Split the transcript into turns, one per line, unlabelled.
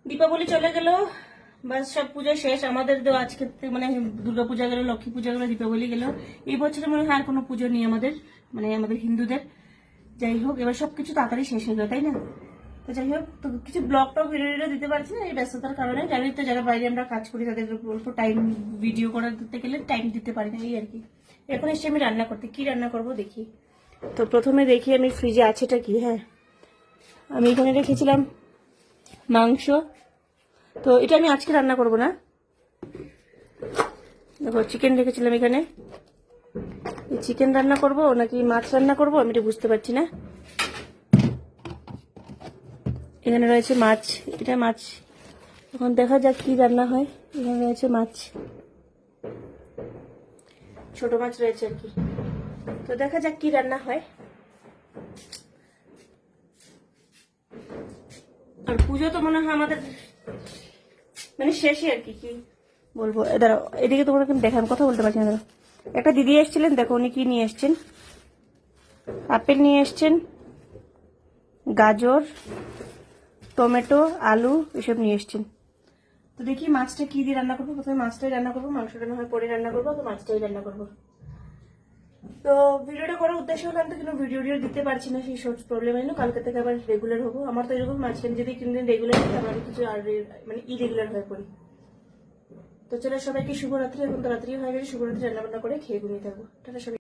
দীপাবলি চলে গেল, বাস সব পূজা শেষ আমাদের। তো আজকে মানে দুর্গা পূজা গেল, লক্ষ্মী পূজা গেল, দীপাবলি গেল। এই বছরে মনে হয় আর কোনো পুজো নেই আমাদের, মানে আমাদের হিন্দুদের। যাই হোক, এবার সবকিছু তাড়াতাড়ি শেষ হয়ে গেল, তাই না? তো যাই হোক, তো কিছু ব্লগ টক ভিডিও দিতে পারছি না এই ব্যস্ততার কারণে। জানি তো যারা বাইরে আমরা কাজ করি তাদের অল্প টাইম ভিডিও করার দিতে গেলে টাইম দিতে পারি না, এই আর কি। এখন এসে আমি রান্না করতে, কি রান্না করব দেখি। তো প্রথমে দেখি আমি ফ্রিজে আছেটা কি। হ্যাঁ, আমি এখানে রেখেছিলাম মাংস। তো এটা আমি আজকে রান্না করব না, দেখো চিকেন রেখেছিলাম এখানে। এই চিকেন রান্না করব নাকি মাছ রান্না করব আমি এটা বুঝতে পারছি না। এখানে রয়েছে মাছ, এটা মাছ। এখন দেখা যাক কি রান্না হয়। এখানে রয়েছে মাছ, ছোট মাছ রয়েছে আর কি। তো দেখা যাক কি রান্না হয়। আর পুজো তো মনে হয় আমাদের মানে শেষই আর কি। কি বলবো, দাঁড়াও এদিকে তোমরা কিন্তু দেখান, কথা বলতে পারছি না। দাঁড়াও, একটা দিদি এসেছিলেন, দেখো উনি কি নিয়ে এসছেন। আপেল নিয়ে এসছেন, গাজর, টমেটো, আলু এসব নিয়ে এসছেন। তো দেখি মাছটা কি দিয়ে রান্না করবো। প্রথমে মাছটাই রান্না করবো, মাংসটা না হয় পরে রান্না করবো, তো মাছটাই রান্না করবো। তো ভিডিওটা করার উদ্দেশ্য হলো, আমি তো কোনো ভিডিও দিতে পারছি না, সেই সব প্রবলেম এলো। কালকে থেকে আবার রেগুলার হবো। আমার তো এরকম মাঝখানে যদি 3 দিন রেগুলার হয়, আমার কিছু আর মানে ইরেগুলার হয়ে পড়ি। তো চলো সবাইকে শুভরাত্রি। এখন তো রাত্রি হয়ে গেছে, শুভরাত্রি। রান্না বান্না করে খেয়ে ঘুমিয়ে থাকবো। টাটা সবাই।